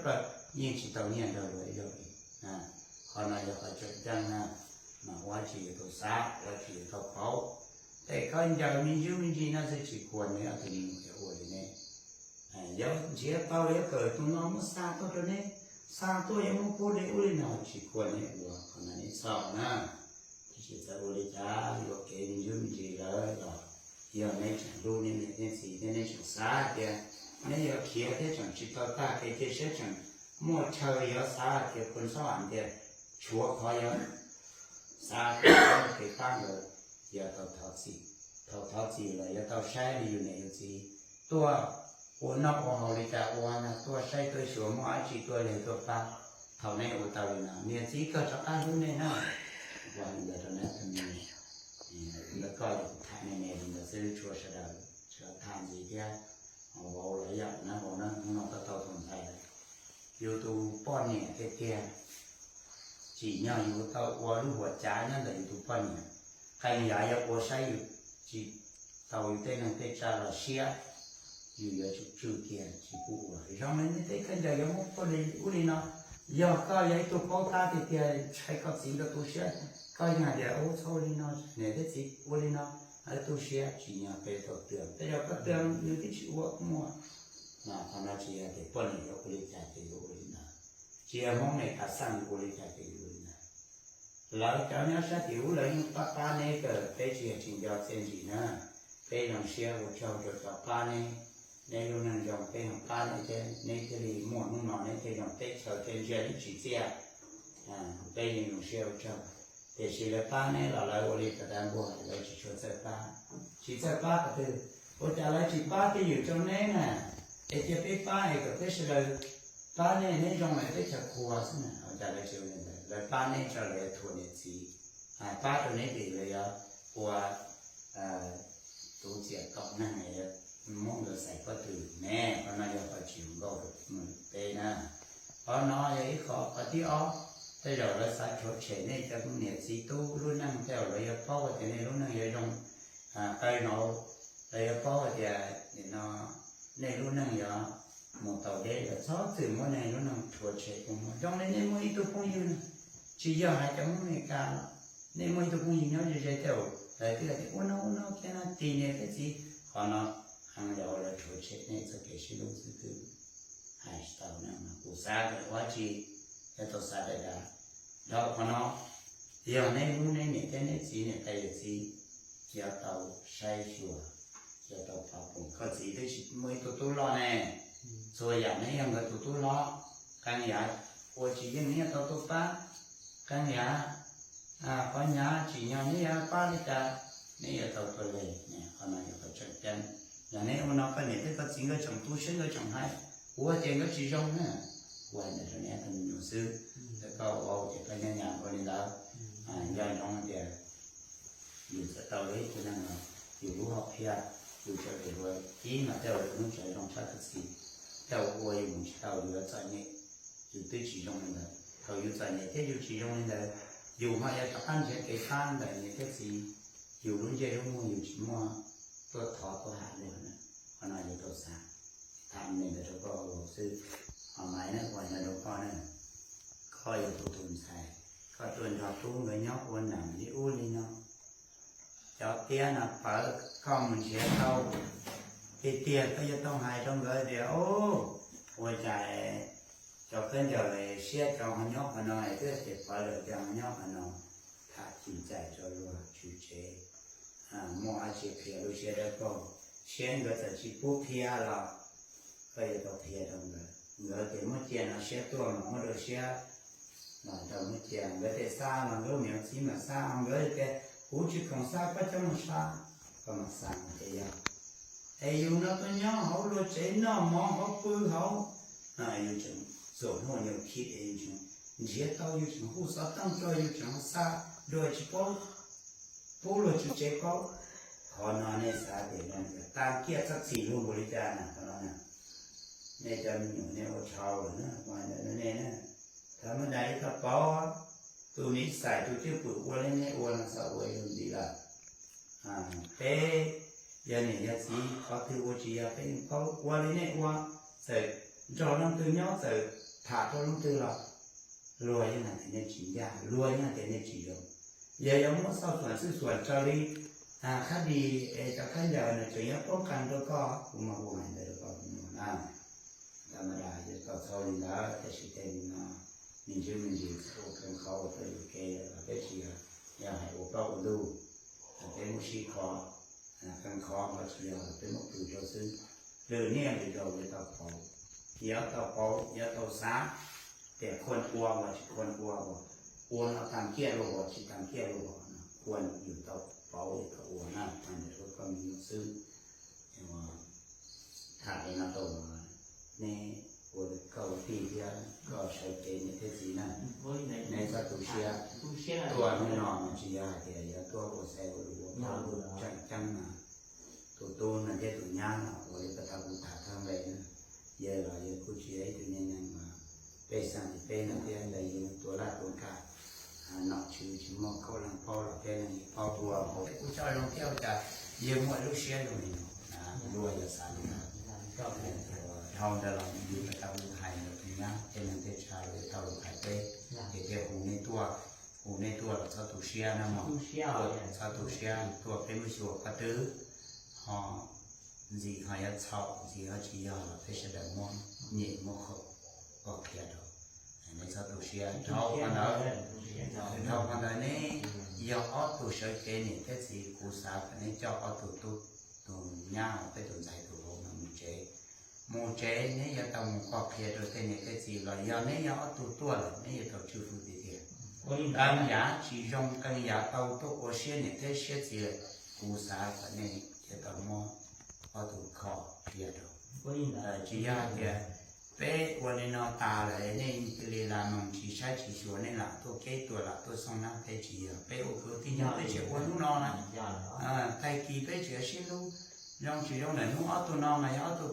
ก็ยิ่งchỉ tàu nhiên rồi còn này phải chuyện chân mà quá chỉ tàu sát quá chỉ tàu pháoแต่ก็ยังมีอยู่มีน่าจะchỉควรเนี่ยตัวนี้จะอวดเนี่ยเดี๋ยวเจ้าเต่าเดี๋ยวเกิดตัวน้องมันสร้างตัวนี้สร้างตัวยังมันพูดได้อวดเนี่ยchỉควรเนี่ยอวดคนนั้นสอบนะที่จะอวดจ้าอยู่เก่งอยู่มีเลยก็เดี๋ยวในฉันดูนี่ในสีในฉันสาเดี๋ยวในเดี๋ยวเขียนที่ฉันจิตตาเกี่ยวกับฉันมั่วเชยเยอะสาเกี่ยวกับคนสวรรค์เดี๋ยวชัวร์เขาเยอะสาเกี่ยวกับตั้งเลยอย่าทอสีทอสีเลยอย่าใช้อยู่ในสีตัวโอนอกของเราเลยจ้ะโอนะตัวใช้ตัวชัวมั่วจีตัวเลยตัวปลาเท่าในโอตาวินาเนี่ยสีก็จะตั้งรุ่นเนี่ยนะวันเดียวนั้นทำยังแล้วก็ทำในเราซื้อชัวร์เสร็จจะทำgì kia họ bảo là vậy nó bảo nó tao thuần thầy yêu tuป้อนเนี่ยเตี้ยchỉ nhau yêu tao qua lúcหัวใจนั่นแหละอยู่ป้อนเนี่ยใครอยากจะโอใช้อยู่จีเตาอยู่เต้นเต้นชาลาเชียอยู่อยากจะจูเกียจีปูเราไม่ได้เต้นกันจะยังไม่พอเลยอุ้ยเนาะอยากก็อยากตัวพ่อตาเตี้ยใช้กับสิ่งกับตัวเชียก็ยังเดี๋ยวโอ้โซ่เลยเนาะเนี่ยได้สิอุ้ยเนาะไอ้ตัวเชียจีเนี่ยไปตัวเตือนแต่เราก็เตือนอยู่ที่ชัวมั่วนะทำหน้าที่เด็กป้อนเนี่ยเราคุยกันที่อยู่อุ้ยเนาะเชียมองในภาษาคุยกันที่อยู่แล้วเจ้าเนี่ยสักอยู่เลยป้าเนี่ยก็ไปเชียร์ชิงยอดเส้นจีน่ะไปลองเชียร์ว่าชอบจะป้าเนี่ยในรุ่นนั้นยอมไปของป้าเนี่ยจะในที่รีหมวดนุ่งนอนในที่ยอมไปเชียร์เชียร์ที่จีเสียไปยิงลองเชียร์ว่าชอบแต่เชียร์ป้าเนี่ยเราวันนี้ก็ได้บัวเราจะช่วยเจ้าป้าชีเจ้าป้าก็คือว่าจะอะไรชีป้าที่อยู่ตรงนี้น่ะไอ้เจ้าไปป้าไอ้ก็ไปเชียร์ป้าเนี่ยในตรงไหนไปเชียร์ครัวสินะเราจะได้เชียร์เนี่ยแล้วป้าเนี่ยจะเลยทัวร์เนี่ยสิป้าตัวนี้ดีเลยอ่ะว่าตัวเสียตกนั่งไงมุ่งจะใส่ก็ตื่นแน่เพราะนั่นจะไปชิมก็มันเต้นะเพราะน้อยไอ้ขอปฏิอ้อแต่เดี๋ยวเราใส่ชุดเฉยเนี่ยจะเนี่ยสิตู้รุ่นนั่งแต่เราจะพ่อว่าจะในรุ่นนั่งจะลงไปเนาะเราจะพ่อว่าจะเนี่ยเนาะในรุ่นนั่งจะmột tàu đê là sáu từ mỗi này nó nằm chuột chạy cùng trong đấy nên mỗi tôi không như chỉ giờ hai chấm này cả nên mỗi tôi không như nó như vậy theo đấy tức là cái nó cái nó tì này cái gì còn nó hàng đầu là chuột chạy này sẽ kể sự lúc từ hai tàu này mà cụ xa cái quá chi cái tàu xa đây là đó còn nó giờ này lúc này cái này gì này cái gì giờ tàu say chùa giờ tàu phá cũng có gì đấy chỉ mỗi tôi lo này rồiอย่างนี้ยังก็ตัวล้อกันยาโอจีอย่างนี้ตัวป้ากันยาปัญญาจีอย่างนี้ป้านี่จะนี่ตัวเลยเนี่ยเขาหน่อยเขาจัดการอย่างนี้มันเอาไปเนี่ยที่เขาสิ่งก็ส่งตู้ชิ้นก็ส่งให้หัวเจงก็จีจงเนี่ยวันเดี๋ยวนี้เป็นอยู่ซื้อแล้วก็เอาจะไปงานคนนี้แล้วย้ายน้องเดี๋ยวอยู่สตอรี่ที่นั่นอยู่รู้học kiaอยู่เฉยๆเลยที่มาเจ้าเลยต้องใช้ลองใช้ตัดสินtheo quay một tàu vừa chạy nhẹ dù tới chỉ trong này tàu vừa chạy nhẹ thế dù chỉ trong này dù mà giờ các anh sẽ kể khan là những cái gì dù luôn chơi luôn mua dù chỉ mua tôi thọ tôi hạ được nữa còn này thì tôi xả tham này là tôi có sư họ máy này gọi là đồ con này coi là tôi thuần xài coi tuần học tu người nhóc quân làm đi u đi nhau cho tiền là phải con mình sẽ thâu thì tiền bây giờ tao hài trong người thì ô ôi trời cho cái giờ này xe cho họ nhóc họ nói cái thì phải được cho họ nhóc họ nói thà chỉ chạy cho luôn chú chế mua ai chỉ phía đôi xe đó có xe người ta chỉ bút phía là bây giờ tao phía trong người thì mất tiền là xe tua mà mất được xe mà tao mất tiền người thì xa mà người miệng chỉ mà xa người thì cũng chỉ còn xa có trong xa còn mà xa thì vậy ai yêu nó có nhớ hậu rồi chế nó mong hậu bự hậu yêu chừng rồi nó nhiều khi yêu chừng dễ tao yêu chừng hú sao tăng cho yêu chừng xa rồi chỉ có bố rồi chỉ chế có còn nó này xa để nó ta kia chắc gì luôn bố đi ra nè nó nè này cho mình nhiều nêu trâu rồi nữa ngoài nó này nè thằng nó đấy thằng có tôi nghĩ xài tôi chưa bự qua lên này qua là sao vậy làm gì là thế giờ này giờ gì có thứ vô chỉ là cái có qua lên này qua rồi cho nó từ nhỏ rồi ถาตัวลุงตื่นหรอกรวยยังไงเนี่ยจีนยารวยยังไงเนี่ยจีนอย่ายังมั่วเศร้าส่วนซื่อส่วนเจ้าลีคดีจะขั้นยาวเนี่ยจะยังป้องกันแล้วก็กูมาพูดให้ได้แล้วก็ธรรมดาจะต่อสู้แล้วแต่สิ่งที่mình chưa mình gì cũng khó tới cái gì nhà hay của các ông đâu cái một chi khó càng khó mà chỉ là cái một từ cho xứ từ niệm thì rồi người ta phổ nhớ tàu sáng đểคนกลัวว่าchỉคนกลัวว่ากลัวเราทำเกี้ยรู้ว่าchỉทำเกี้ยรู้ว่าควรอยู่เตาเผาอยู่กับกลัวนะมันจะก็มีซื้อว่าถ่ายมาตัวนี่我的高地家高山给你的济南，那个都是多那种是呀的，也多我晒我我讲啊，多那些都娘了，我这个他不打他来呢，也了也估计哎就年嘛，背上的背那边的有多大多大，脑去摸口上泡了边那泡多，我不叫人跳的，也摸都些都没有如果有啥的，เขาจะลองดูไปทำไข่แบบนี้นะเป็นอย่างที่ชาเลยทำไข่เป๊ะเดี๋ยวหูในตัวเราชอบตุเชียนะมั้งชอบตุเชียตัวเป็นไม่ชัวร์กระตือหอจีเขาจะชอบจีเขาชี้ยอเราเป็นเสด็จม้วนเหนียมเขาก็เพียรเราในชอบตุเชียเท่ากันนี้ยอดตุเชียเกนี่แค่สีกูสากันนี้เจ้าเอาตัวย่างไปตัวใจตัวมันมีเจมูเจนี่ยาต้องก็เพียรตัวนี้แค่สีเรายานี่ยาตัวเลยนี่ยาต้องชูฟูดีเดียวกันยาชีจงกันยาตัวโอเชียนี่แค่เสียสีกูสากันนี้จะต้องมอเอาตัวคอเพียรเราจียาเดียเป้วันนี้นอตาเลยนี่เวลานองชีใช้ชีชัวนี่แหละตัวเกตัวละตัวสองน้ำเป้จีเป้โอเคที่ยังเป้เชื่อวันนู้นนอนนะไทยกีเป้เชื่อชิลูยองชียองไหนนู้นเอาตัวนอนไงเอาตัว